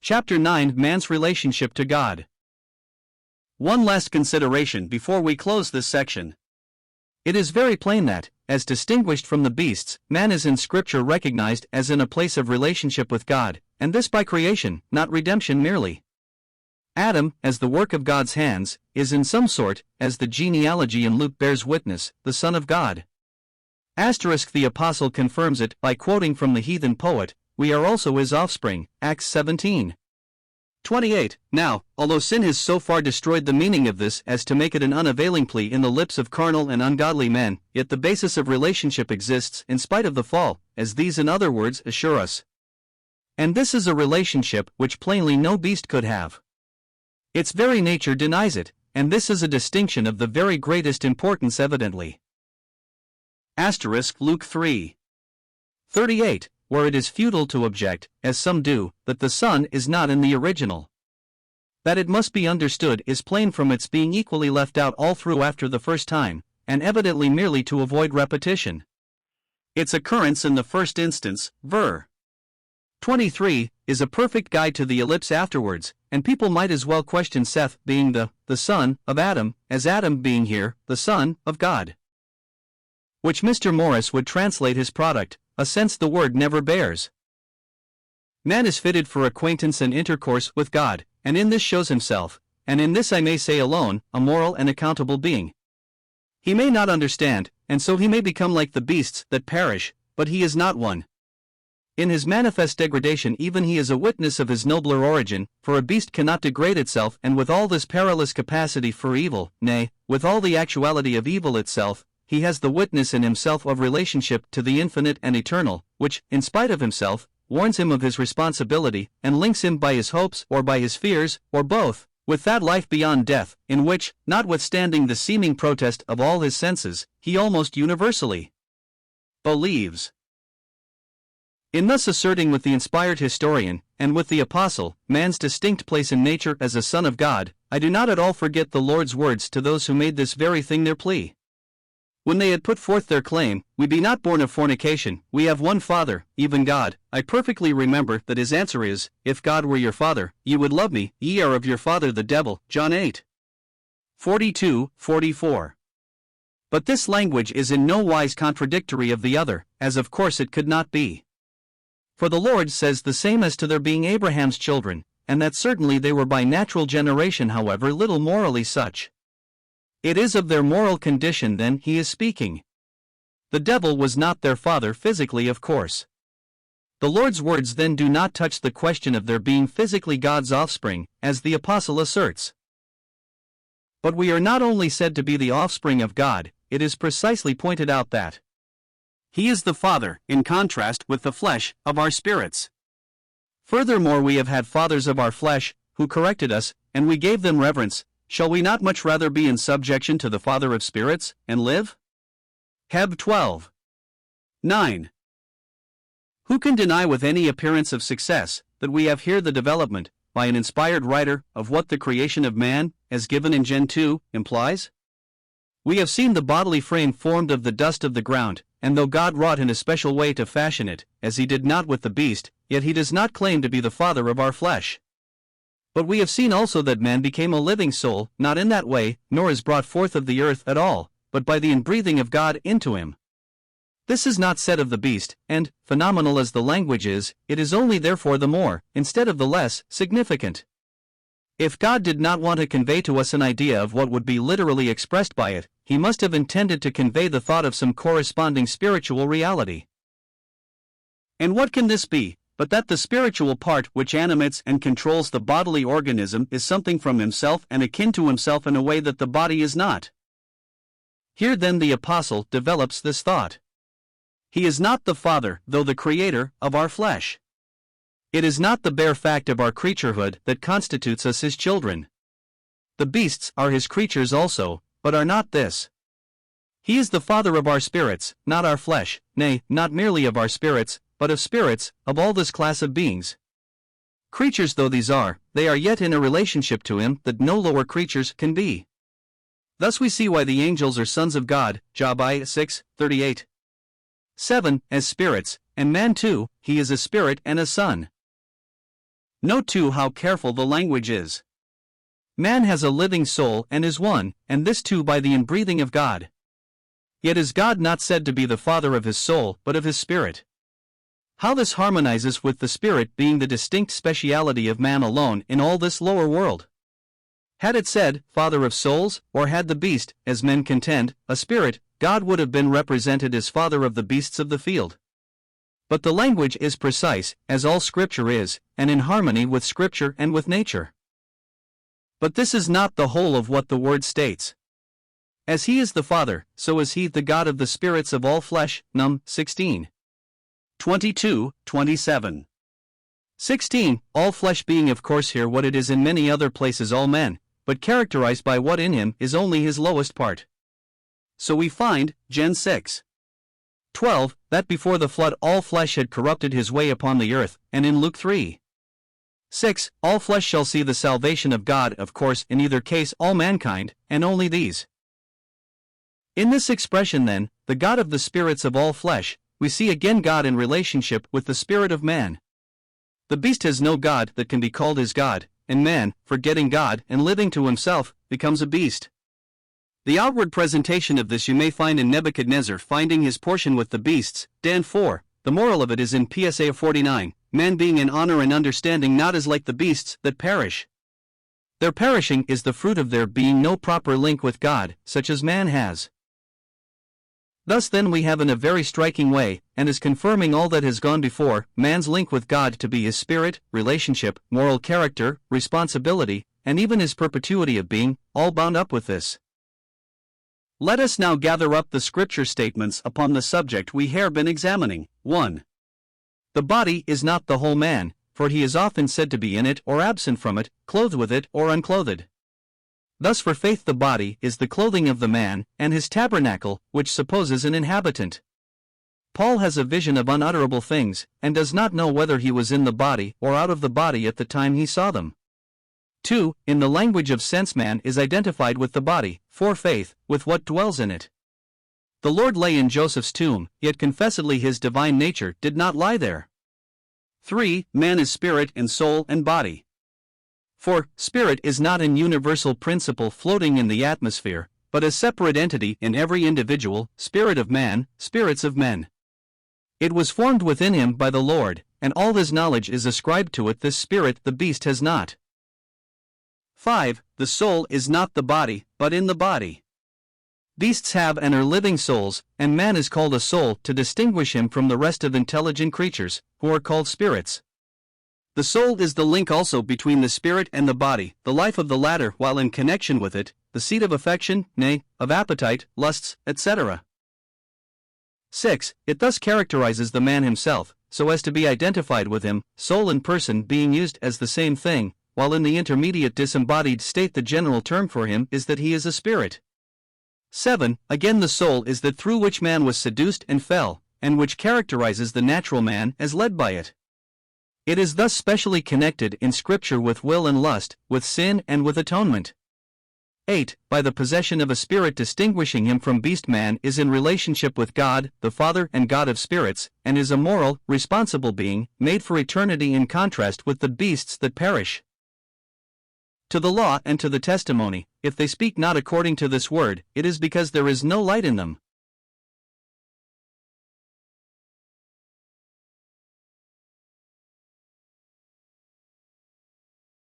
Chapter 9: Man's Relationship to God. One last consideration before we close this section. It is very plain that, as distinguished from the beasts, man is in Scripture recognized as in a place of relationship with God, and this by creation, not redemption merely. Adam, as the work of God's hands, is in some sort, as the genealogy in Luke bears witness, the Son of God. The Apostle confirms it by quoting from the heathen poet, "We are also his offspring," Acts 17:28. Now, although sin has so far destroyed the meaning of this as to make it an unavailing plea in the lips of carnal and ungodly men, yet the basis of relationship exists in spite of the fall, as these in other words assure us. And this is a relationship which plainly no beast could have. Its very nature denies it, and this is a distinction of the very greatest importance evidently. Luke 3:38, where it is futile to object, as some do, that the Son is not in the original. That it must be understood is plain from its being equally left out all through after the first time, and evidently merely to avoid repetition. Its occurrence in the first instance, ver. 23, is a perfect guide to the ellipse afterwards, and people might as well question Seth being the son of Adam, as Adam being here the son of God. Which Mr. Morris would translate his product, a sense the word never bears. Man is fitted for acquaintance and intercourse with God, and in this shows himself, and in this I may say alone, a moral and accountable being. He may not understand, and so he may become like the beasts that perish, but he is not one. In his manifest degradation even he is a witness of his nobler origin, for a beast cannot degrade itself, and with all this perilous capacity for evil, nay, with all the actuality of evil itself, he has the witness in himself of relationship to the infinite and eternal, which, in spite of himself, warns him of his responsibility, and links him by his hopes or by his fears, or both, with that life beyond death, in which, notwithstanding the seeming protest of all his senses, he almost universally believes. In thus asserting with the inspired historian, and with the apostle, man's distinct place in nature as a son of God, I do not at all forget the Lord's words to those who made this very thing their plea. When they had put forth their claim, "We be not born of fornication, we have one Father, even God," I perfectly remember that his answer is, "If God were your Father, ye would love me, ye are of your father the devil," John 8:42-44. But this language is in no wise contradictory of the other, as of course it could not be. For the Lord says the same as to their being Abraham's children, and that certainly they were by natural generation however little morally such. It is of their moral condition then he is speaking. The devil was not their father physically, of course. The Lord's words then do not touch the question of their being physically God's offspring, as the apostle asserts. But we are not only said to be the offspring of God, it is precisely pointed out that he is the Father, in contrast with the flesh, of our spirits. Furthermore, we have had fathers of our flesh, who corrected us, and we gave them reverence. Shall we not much rather be in subjection to the Father of spirits, and live? Heb 12:9. Who can deny with any appearance of success, that we have here the development, by an inspired writer, of what the creation of man, as given in Gen 2, implies? We have seen the bodily frame formed of the dust of the ground, and though God wrought in a special way to fashion it, as he did not with the beast, yet he does not claim to be the father of our flesh. But we have seen also that man became a living soul, not in that way, nor is brought forth of the earth at all, but by the inbreathing of God into him. This is not said of the beast, and, phenomenal as the language is, it is only therefore the more, instead of the less, significant. If God did not want to convey to us an idea of what would be literally expressed by it, he must have intended to convey the thought of some corresponding spiritual reality. And what can this be, but that the spiritual part which animates and controls the bodily organism is something from himself and akin to himself in a way that the body is not? Here then the apostle develops this thought. He is not the Father, though the creator, of our flesh. It is not the bare fact of our creaturehood that constitutes us his children. The beasts are his creatures also, but are not this. He is the Father of our spirits, not our flesh, nay, not merely of our spirits, but of spirits, of all this class of beings. Creatures though these are, they are yet in a relationship to him that no lower creatures can be. Thus we see why the angels are sons of God, Job 6:38. 7, as spirits, and man too, he is a spirit and a son. Note too how careful the language is. Man has a living soul and is one, and this too by the inbreathing of God. Yet is God not said to be the Father of his soul, but of his spirit? How this harmonizes with the spirit being the distinct speciality of man alone in all this lower world. Had it said, Father of souls, or had the beast, as men contend, a spirit, God would have been represented as Father of the beasts of the field. But the language is precise, as all Scripture is, and in harmony with Scripture and with nature. But this is not the whole of what the word states. As he is the Father, so is he the God of the spirits of all flesh, Num. 16. 22-27. 16. All flesh being of course here what it is in many other places all men, but characterized by what in him is only his lowest part. So we find, Gen 6. 12, that before the flood all flesh had corrupted his way upon the earth, and in Luke 3. 6, all flesh shall see the salvation of God, of course in either case all mankind, and only these. In this expression then, the God of the spirits of all flesh, we see again God in relationship with the spirit of man. The beast has no God that can be called his God, and man, forgetting God and living to himself, becomes a beast. The outward presentation of this you may find in Nebuchadnezzar finding his portion with the beasts, Dan 4, the moral of it is in PSA 49, man being in honor and understanding not as like the beasts that perish. Their perishing is the fruit of there being no proper link with God, such as man has. Thus then we have in a very striking way, and is confirming all that has gone before, man's link with God to be his spirit, relationship, moral character, responsibility, and even his perpetuity of being, all bound up with this. Let us now gather up the scripture statements upon the subject we have been examining. 1. The body is not the whole man, for he is often said to be in it or absent from it, clothed with it or unclothed. Thus for faith the body is the clothing of the man, and his tabernacle, which supposes an inhabitant. Paul has a vision of unutterable things, and does not know whether he was in the body or out of the body at the time he saw them. 2. In the language of sense man is identified with the body, for faith, with what dwells in it. The Lord lay in Joseph's tomb, yet confessedly his divine nature did not lie there. 3. Man is spirit and soul and body. For, spirit is not an universal principle floating in the atmosphere, but a separate entity in every individual, spirit of man, spirits of men. It was formed within him by the Lord, and all his knowledge is ascribed to it. This spirit the beast has not. 5. The soul is not the body, but in the body. Beasts have and are living souls, and man is called a soul to distinguish him from the rest of intelligent creatures, who are called spirits. The soul is the link also between the spirit and the body, the life of the latter while in connection with it, the seat of affection, nay, of appetite, lusts, etc. 6. It thus characterizes the man himself, so as to be identified with him, soul and person being used as the same thing, while in the intermediate disembodied state the general term for him is that he is a spirit. 7. Again the soul is that through which man was seduced and fell, and which characterizes the natural man as led by it. It is thus specially connected in Scripture with will and lust, with sin and with atonement. 8. By the possession of a spirit distinguishing him from beast man is in relationship with God, the Father and God of spirits, and is a moral, responsible being, made for eternity in contrast with the beasts that perish. To the law and to the testimony, if they speak not according to this word, it is because there is no light in them.